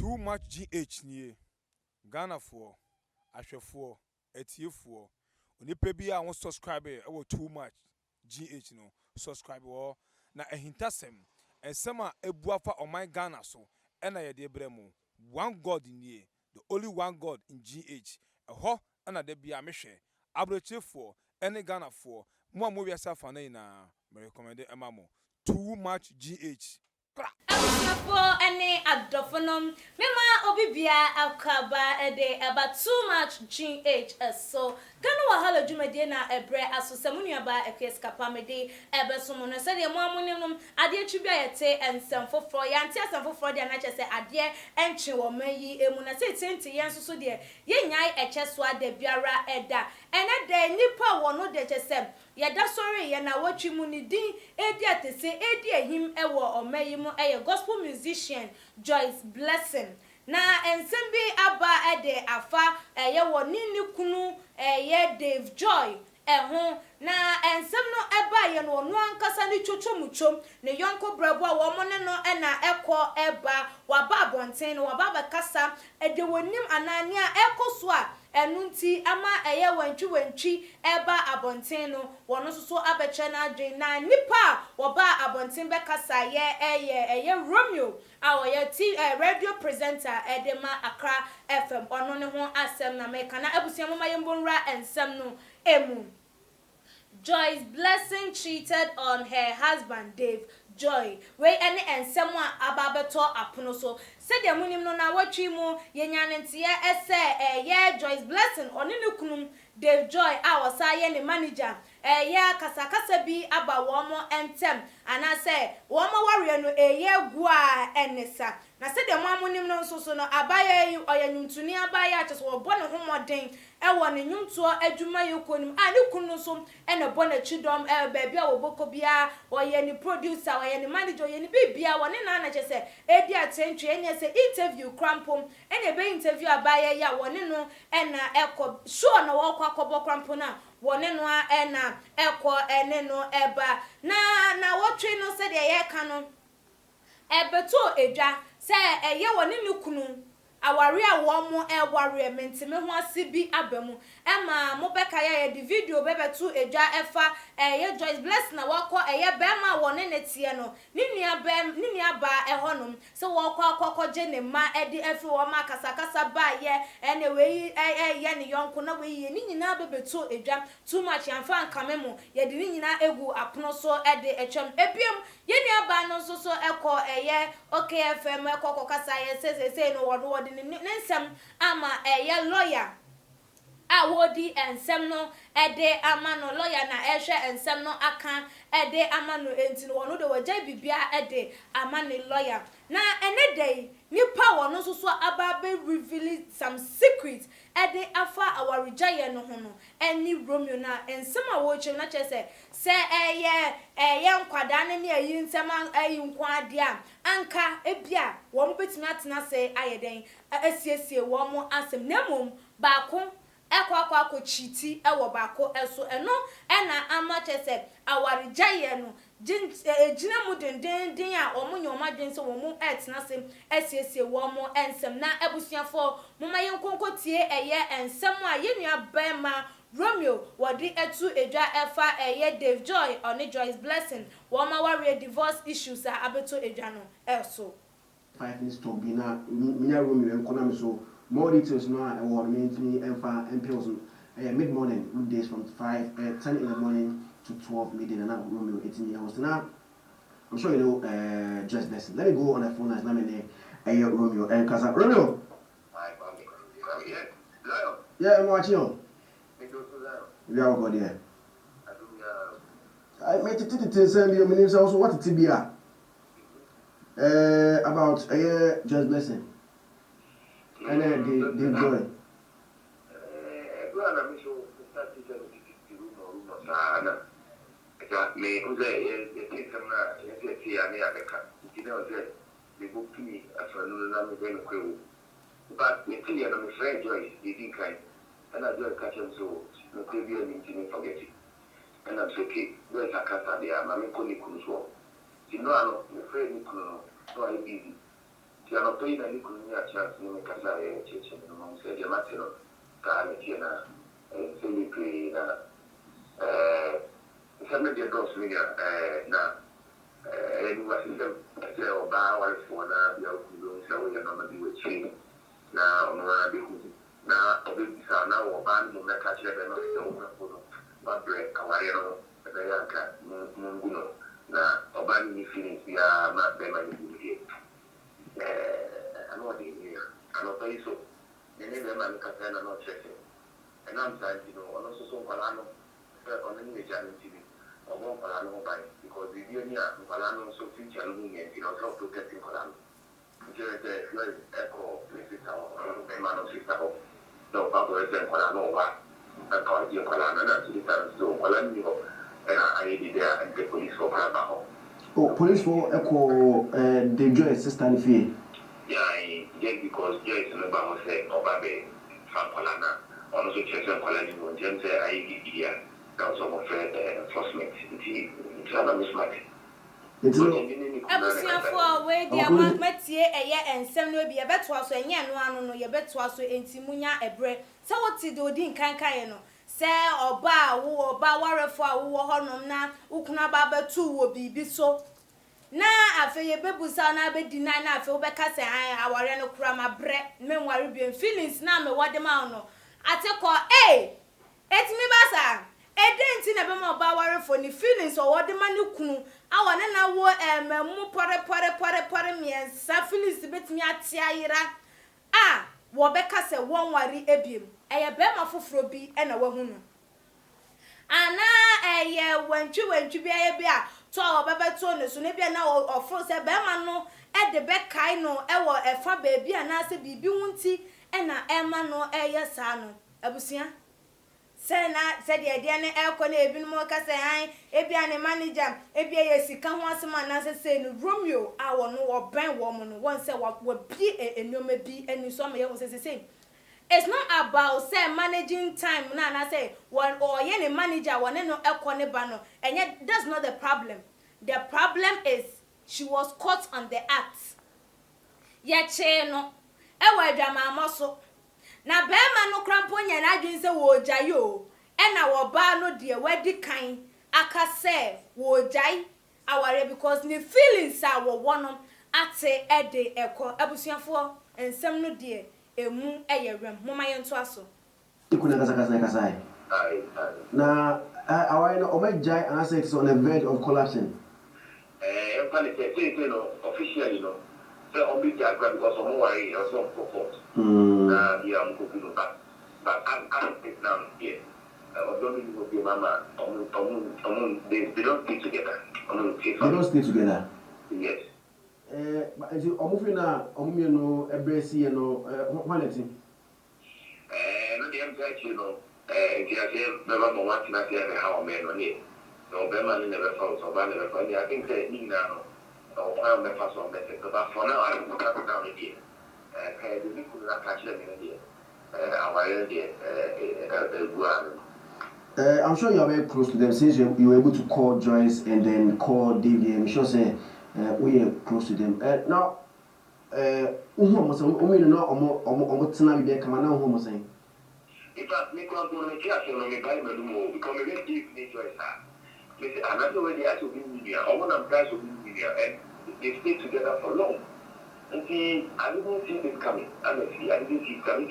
Too much GH nie. Ghana for ahwefo etiefo. Onipa bi a won subscribe e wo too much GH no. Subscribe wo na ehintasem ensem a ebuafa oman Ghana so ena ye de bremu. One God nie. The only one God in GH. Eho ana de bia mehwe. Abrochefo ene Ghana for mo wiasa fa na me recommend emamo. Too much GH. For any adophonom, Mema Obibia Akaba ede about too much GH so Gano Wahala Jumedina Ebre Asosamunia ba Ekeskapamede Ebesumon said the Mamunum Adia Tribute and some for Yantia some for Freudia and I just say Adia and Chiwa Meyi Emuna say 20 years so dear Yanyai Echeswa de Biara Eda and a day Nipa one no de Chesem. Yada sorry yana watch muni din edia te say edia him ewo omeyimu gospel musician Joyce Blessing na ensembi aba ede afa wo nini kunu Dave Joy ho na ensem no eba ye no no ankasa ni chochomuchom ne yonko brabo a wo mo ne no na ekọ eba waba abonten no waba bakasa ede wonim anania ekoso a enunti ama wantwi eba abonten no wono soso abeche na adwen na nipa waba abonten bekasa ye Romeo a ye radio presenter edema Accra FM ono ne ho asem na meka na abusia mama yembonra ensem no emu. Joyce Blessing cheated on her husband Dave Joy. We any and someone ababeto apono so. Said the munim no na watchi mu yenyanentia ese Joyce Blessing oninu kunum Dave Joy awasa ye ne manager. Kasa bi aba womo entem ana say womo warrior no gua enesa. Na said the mamunim no so no abaye oyanyuntuni abaye acheso wo bone homoden ewo ne nyunto adwuma yekonim a ne kunu so ene bone chidom baabi a wo boko bia oye ni producer oye ni manager oye ni bibia wo ne na chese edi atentwe ene se interview krampom ene be interview abaye ya wo ne no ena eko sure no wo kwa kobo krampom na wone no a na eko ene no eba na wotwe no se de ye ka no ebeto edwa se wone ne kunu awari a wo mo ewari mentime ho asibi abamu ema mo beka ya the video bebeto edwa efa Joyce Blessing na wako bema wone ne tie no ni aba ehonom se wako akọkọje ne ma edi efi wo ma kasakasa ba ye ene we ye ne yonko na we ye ni nyina bebeto edwa too much amfa nkamemo ye de ni nyina egu apono so ede etwam ebiem ye ni aba no so eko OKFM eko kasa ye se no wodo nensem ama lawyer awodi ensem no ede amano lawyer na ehwe ensem no aka ede amano enti no wono de wagya bibia ede amane lawyer na ene dey nipa wono so ababe reveal some secrets ede afa awarejaye no ho no eni Romeo na ensem a wo chem na chese se nkwada ne ayi nsem ayi nkwade a anka ebia wo mo betimi atena se ayeden asiesie wo mo asem nemom baako ekwa chiti ewo baako eso eno ena amachese awarejaye no ejina mu dendenden a omunyo adwen se wo mu etena se asiesie wo mo ensem na abusuafo moma yenkonkotie ensem a yenua bema Romeo wadi etu edwa efa Dave Joy on Joyce Blessing woma warrior divorce issues abeto edwa no eso 5 minutes to be na minya Romeo enkona me so more details no award me enfa empills mid morning weekdays from 10 in the morning to 12 midday na Romeo 18 years now. I'm sure you know Joyce Blessing. Let me go on the phone as name Romeo and Casa Romeo. Yeah, I'm watching you. We are good here. I made it send you minutes also what it be about Joyce Blessing. And they joy. Me uze yetikana yeti ani abeka kideo ze libuki afanu na me kwewu but me tiya na me friend Joyce didn't kind and I just catch him so no tell me to forget it and I'm okay where's a casa there mama ko ni kunso you know I know me friend ni kuno so I busy nti anɔpɛ yi na ne kunu ne akyerɛ ne mekasa kyerɛkyerɛ no ma sɛ deɛ mate no kaa metie na sɛ bebree na sɛ me deɛ dɔɔso me na ɛnu asesɛm sɛ ɔbaa warefoɔ na bia wokunu sɛ woyɛ nɔma bi wɔakyiri na ɔno ara bɛhu na ɔbɛbisa na ɔbaa no mu mɛka kyerɛ bɛ no sɛ wokafo no wabrɛ awareɛ no ɛbɛyɛ anka mungu no na ɔbaa no ne feelings biara ma bɛma no bu deɛ ano ɔde nyia anɔpa yi so ne bɛma no kasa na ɔkyerɛ sɛ ɛnam saa nti no ɔno nso so nkwalaa no sɛ ɔno ne n'agya no nti bi ɔbɔ nkwalaa no ho ban because biribi ani a nkwalaa no nso future no ho nyɛ nti na ɔsɛ ɔprotect nkwalaa no nkyerɛ sɛ floyd ɛkɔ ne sista hɔ ɔno bɛma no sista hɔ na ɔfa bɔrɛ sɛ nkwalaa no ɔba ɛka ɔgye nkwalaa no na sista no so nkwalaa no ni hɔ ɛna ayɛ dede a ɛnte police fɔ kora ba hɔ. Police fɔ ɛkɔ the Joyce sister no fie. Just because Joyce no ba hɔ sɛ ɔba bɛ fa nkwalaa na ɔno nso kyerɛ sɛ nkwalaa no ni hɔ nkyɛn sɛ ayɛ dede a na ɔsɛ ɔmɔfrɛ enforcement nti ana mesmate. Abusiafo we dia matie eye ensem no bi yebetoa so enye no ano no yebetoa so enti munya ebre se woti de odi nkankan ye no se oba warefo a wo honom na ukuna ba batu wo bibi so na afe yebebusa na abedi na afe wo beka se aware no kura ma bre menware bi feelings na me wode ma no ateko etimi basa edenti na be ma oba warefo ni feelings o wode ma ne kunu awone na wo mu pore miensa feelings betimi ate ayira wo beka se won ware ebiem eye be ma foforo bi na wahu no ana eye wantwi bi aye bi a to wo bebeto ne so ne bi na ofo se be ma no de be kai no ewo efa ba bi ana se bibi wunti na ema no eye sa no abusua se de ne ekọ na ebi no ka se han ebia ne manager ebia ye sika ho asema na se no Romeo a wo no wo ben wo mo no won se wa bi enoma bi eni so me ye wo se it's not about say managing time na say one or ye ne manager one no ekọ ne ba no enye that's not the problem is she was caught on the act ye che no e wa adwama amoso na bema no krampo nya na adwin se wo gyae o na wo ba no de wadi kan aka se wo gyae aware because ne feelings a wo wono ate ede ekọ abusuafo ensem no de emu eyerem moma yento aso ikuna kasa na aware no omagyae and say it's on the verge of collapsing empany say no officially no say on be gyae because someone worry or some support yeah, I'm cooking back. But I'm now here. I don't know mama. They don't stay together. They don't stay together. Yes. But as you moving now, you know, every you know, what is it? No, the empty, you know, never know what can I say how a man on it. No, Beman never found so bad, never found it. I think they need now. Oh, I'm the first one message. But for now, I'm not down again. I'm sure you are very close to them since you were able to call Joyce and then call David. I'm sure say we are close to them. Now, almost tonight we come now almost saying. In fact, me come to me care on me buy me more because me get deep in Joyce. Me say another way they are to be media. I want them guys to be media and they stay together for long. And see, I didn't see this coming. Honestly, I didn't see it coming.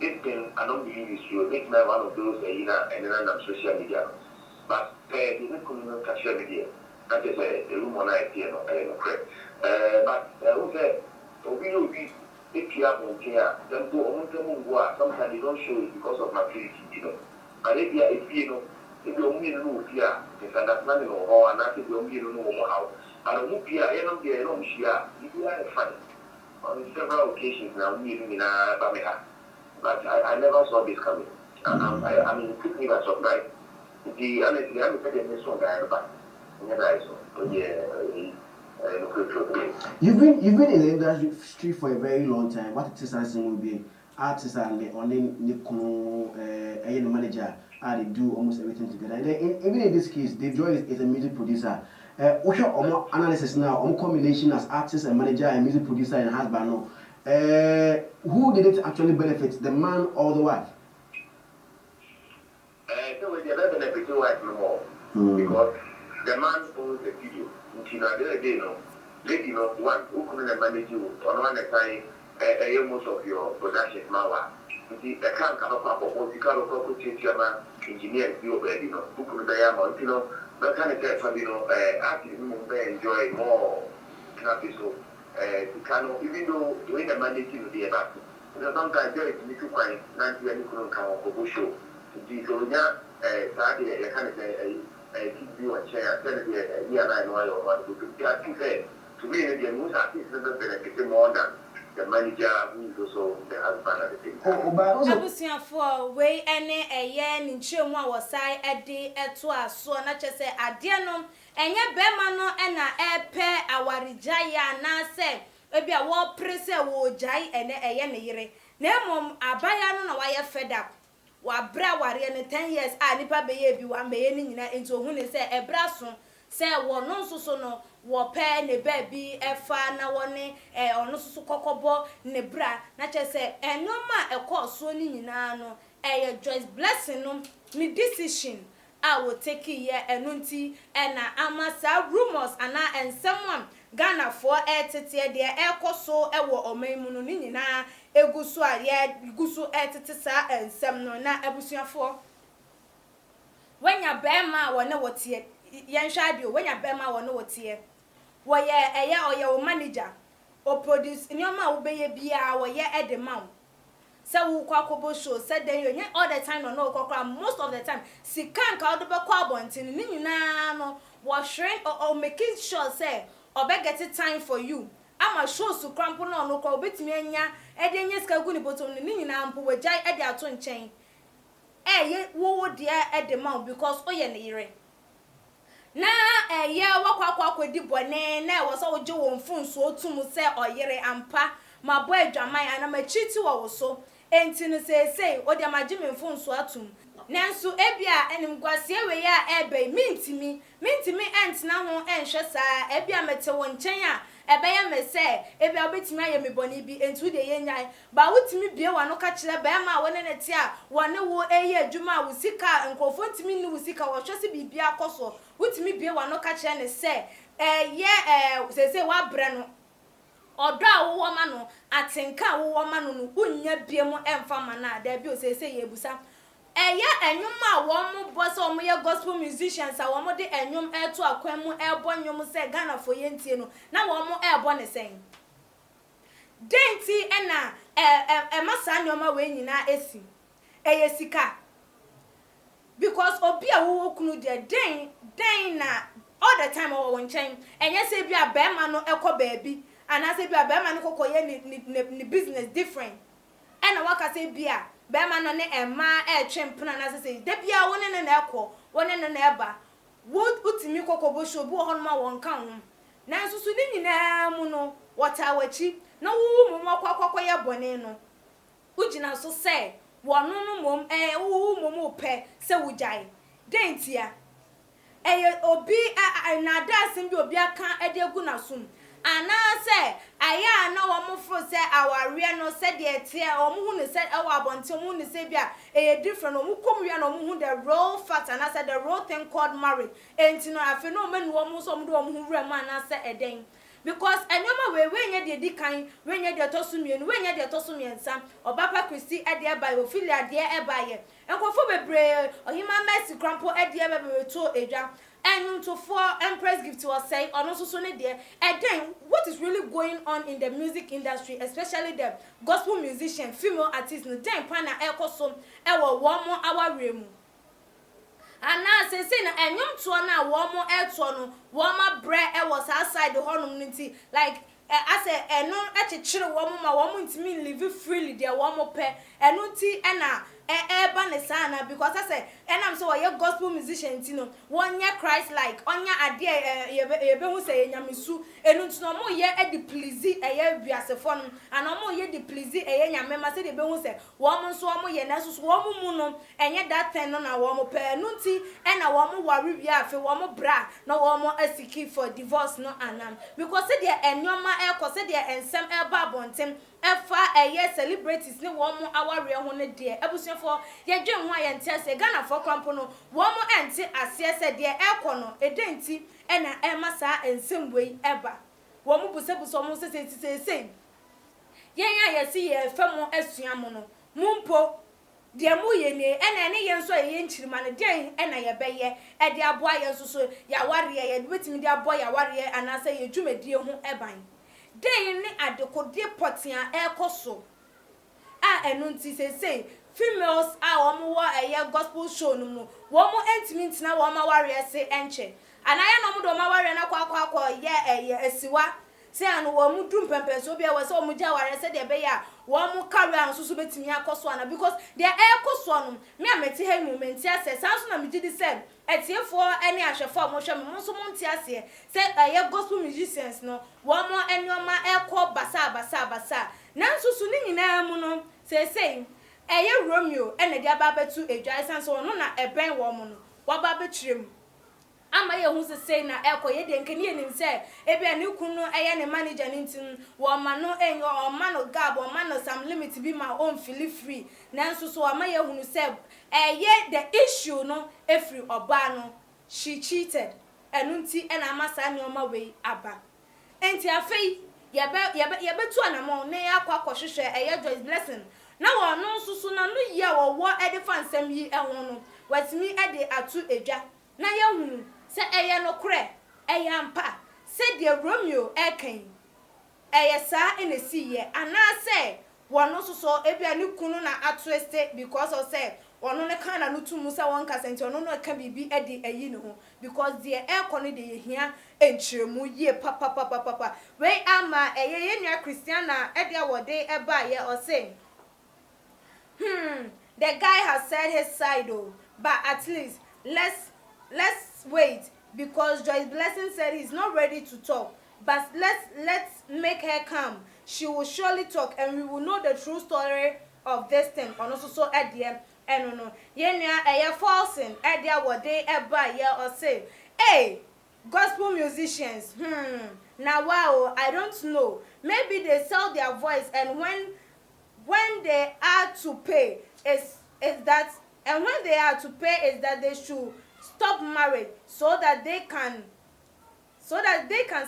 This thing, I don't believe it's true. It's not one of those, and then on social media. But they didn't come on social media. That is a room on idea, no correct. But who said, we will be if you have one here, then go on to move. Sometimes they don't show it because of maturity, you know. But if you know, if you only know here, it's understanding of how, and that's if you only know how. I don't know, I don't share. You are funny. On several occasions now, we live in Bamiha. But I never saw this coming. I mean, it took me by surprise. The honestly, I'm saying this one guy, but never I saw. You've been in the industry for a very long time. What it is asking will be artists and only the manager. They do almost everything together. And then even in this case, Dave Joy is a music producer. What's your analysis now? Combination as artist and manager and music producer and husband. No. Who did it actually benefit, the man or the wife? So we have benefit the wife no more because the man owns the studio. You know, the other day, no, lady, no, one who come and manage you on one time, most of your production, Mawa. You see, the can't come up or the car of property engineer, you already know, who come to you know, but kind of tell you know, actually, enjoy more. So, even though doing the managing the about, sometimes there is little quite 90 and you couldn't come up for show. So, yeah, Saturday, I kind of keep you and share, tell you, yeah, I know I want to. I think to me, the most artists benefit more than the manager who is also the husband at the same time. Abusia for way any a year in Chimwa was I a day at twice, so not just say Adianum, and yet Bemano and a pair our Rijaya na say, maybe a war press wo jai and a yenny. Nemum, a bayano no wire fed up. Wa bra warrior 10 years, I nipa baby one baying into whom they say a brasso. Say one no so no wo pe ne baby e fa na woni ono so kokobo ne bra na che say enoma e course so ni nyina no Joyce Blessing no me decision I will take here enunti na amasa rumors ana ensem Ghana for tete de ekoso e wo omanmu no ni nyina egusu a ye gusu tete sa ensem no na abusuafo wanya bema wona wotie yenhwade wanya bema wona wotie woye oye o manager o produce nyoma wo beye bia woye edema se wo kwakobo show said then you all the time no kwakwa most of the time sikan ka odo be kwa abontin ni nyina no wo shrink or making sure say obe get time for you ama show su crampo no kwa obetimi anya edenye ska gu ni bottom ni nyina mpo wajai ede ato nchen ye wo de edema because oye ne yire na wakwa di bone na wo so wo je wo mfun so otum se oyere ampa mabo adwaman ana machiti wo so enti no say o de magime mfun so atum nanso ebia enim gwase we ya ebe mintimi ent na ho enhwe saa ebia mete wo nchen a ebeye me se ebia obetimi aye me bone bi enti de ye nyan ba wutimi bie wa no ka kire ba ma wone ne te a wone wo eye adwuma wo sika nkofo ntimi ni wo sika wo hwese bibia akoso wutimi bie wa no ka kire ne se se wa bre no odo a wo ma no atenka wo ma no no unya bie mu emfa ma na da bi o se ye busa enyum a wo mo boss o mo ye gospel musicians a wo mo de enyum eto akwan mu ebo nyum se Ghana for yentie no na wo mo ebo ne sen denti na masa nyoma we nyina esi eye sika because obi a wo kunu de den na all the time o won chen enye se bi a be ma no ekọ baabi ana se bi a be ma no kokoye ni business different na waka se bi a bema no ne emma twempena na se da bia woni ne na ekọ woni ne na eba wutimi kokobo shobu ho no ma won kan ho na nsusu ni nyina mu no wota wachi na wu mu akwakwa ye bone no ugina so se wono no mom wu mom pe se wujai dentia obi na dasim bi obi aka edegu na sum ana se aya na wo mo fro se aware no se de tie o mo hu ne se e wa bonte mu ne se bia different o mo komwe na o mo hu the real fact and say the real thing called marriage enti no afi no manu wo mo so mo do o mo hu wura ma na se eden because enyoma we nye de dikan we nye de tosumienu we nye de tosumiensa obapa Christy e de ba yo filia de e ba ye enkofo bebre ohima mercy crampo e de be be to edwa and to for Empress Gift was say on also so there and then what is really going on in the music industry, especially the gospel musician female artists no then pana ekoso e wo one more hour remu and now say na enyum to na wo mo eto no wo ma bre e was outside the honum nti like I say eno echichire wo mo ma wo mo ntimi live freely there wo mo pe eno nti na ba ne sana because I say and I'm so a gospel musician tino one year Christ like onya ade ye be hu say nyamisu enu no mo ye e de please e ye wiasefo no and mo ye de please e ye nyame ma say de be hu say wo mo so mo ye na so wo mu no enye that ten no na wo mo pe nu nti e na wo mo wari wi afi wo mo bra na wo mo asiki for divorce no anam because say de enyoma e ko say de ensem e ba bontem efa eye celebrities ne wo mo aware ho ne de ebusuafo ye dwen ho ayente ase Ghana for krampo no wo mo ente ase ase de ekọ no edenti e na e masa ensem wei eba wo mo busebuso mo sese yenya yesi ye famo asuamo no mumpo de mu ye ne ena ne ye nso ye nchirima ne den ena ye beye e de aboa ye nso so ya ware ye betimi de aboa ya ware anase ye dwumadie ho eban den ne adekode potia ekoso a enu nti sese females a omo wo eye gospel show no mu wo mo entimi ntina wo ma ware se enche anaya no mo do ma ware na kwa ye eye asiwa se anu wo mu dum pempe so bia we se wo mu ja ware se de be ya wo mu carry an so betimi akoso ana because they ekoso no me ameti ha moment ase sanso na me gidi se etiefo ene ahwefo mo hwe mo so mo nti ase se eye gospel musicians no wo mo enoma eko basa nanso su ni nyina mu no se eye Romeo ene dia ba betu edwa sanso no na eben wo mo no wa ba betrem ama ye hu se na eko ye de nkeni enim se ebi ani kunu eye ne manager nintin wo ma no enyo o ma no gab o ma no some limit bi ma on feel free nanso so ama ye hu se eye the issue no every oba no she cheated enunti ena amasa ne o ma we aba enti afei ye betu anamo ne akwa hwehwe eye Joyce Blessing na wo no susu na no ye wo e de fansam yi ehwo no watimi e de atu edwa na ye hu se eye no kre eye ampa se de Romeo eken eye sa enesi ye anase wono susu ebia ni kunu na atu este because of say wono ne kan na no tumu se won kasenti wono no ka bibi e de ayi ne ho because de ekone de ye hia enchiremu ye papa we ama eye ye nua Christiana e de awode e ba ye o say the guy has said his side though, but at least let's wait because Joyce Blessing said he's not ready to talk, but let's make her come. She will surely talk and we will know the true story of this thing. And also so at the end no ye falsing at the awode e ba ye or say hey gospel musicians now wow I don't know, maybe they sell their voice and when they are to pay is that and when they are to pay is that they should stop marriage so that they can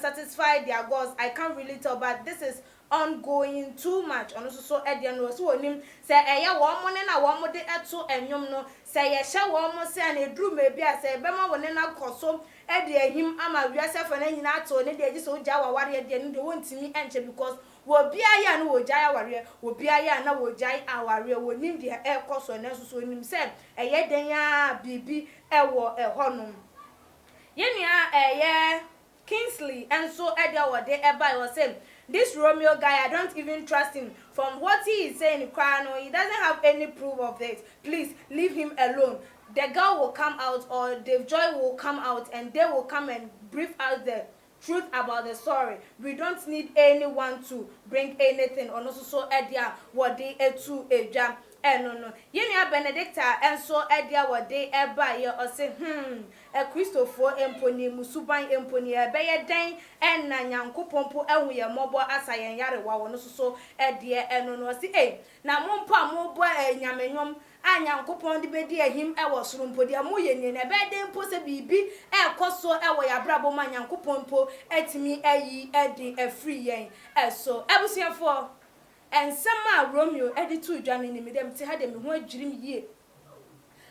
satisfy their gods. I can't really tell, but this is ongoing too much. And also so Edian was onim say eya wo mo ne na wo mo de eto enwom no say ye hye wo mo say na edru maybe say bema wo ne na koso e de ahim ama wiase fa na nyina ato ne de agi so ja wa ware de ne de wontimi enche because wo bia ya na wo ja aware wo bia ya na wo ja aware wo nim de e koso na so nim say eye den ya bibi e wo e honom ye nua eye Kingsley and so Edia what they ever was saying this Romeo guy I don't even trust him from what he is saying in Kwano. He doesn't have any proof of this. Please leave him alone. The girl will come out or Dave Joy will come out and they will come and brief us the truth about the story. We don't need anyone to bring anything on also so Edia what they to a jam. No. Yenia Benedicta and so Edia what they ever ye or say a Christopher empony musuban empony a bayer dang and nanyanko pompo and we are mobile as I and yare wa no so Edia and no see eh na mompa mobile and yamenyom and yanko pon the bedi him I was room podia moyen in a bed then pose a bibi a coso a way a brabo man yanko pompo et me a ye eddy a free yen as so I was here for and some Romeo edit to Johnny in them to had them who dream ye.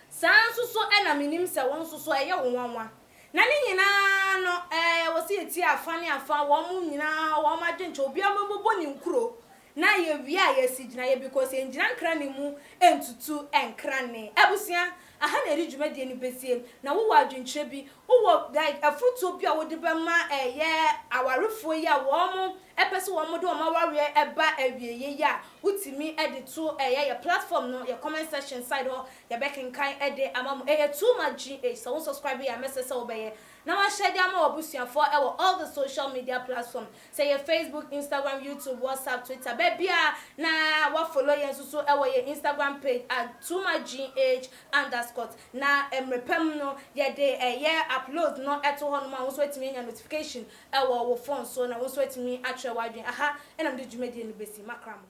Sans so enaminim se won so eye wonwa. Na ni nyina no was see tia afane afa wo mu nyina wo ma dwenche obi ambobo ni nkuro na ye wi a ye sigina ye because enjina nkra ne mu entutu enkra ne abusia aha na eri dwumade ni besie na wo wa dwenche bi wo like afutu bi a wo de be ma eye awarefo yi a wo mu epese wo mo de o ma ware eba awieye ya utimi edit to your platform no your comment section side or your back in kind ede amamu too much GH so subscribe ya message so obeye na wa share dia ma obusuafo all the social media platform say your Facebook, Instagram, YouTube, WhatsApp, Twitter bebia na wa follow yen so your Instagram page at @tumagh_. Na repem no ye de upload no eto ho no ma wo so etimi nya notification wo phone so na wo so etimi atwe wadwen aha enam de dwumadi no besi makram.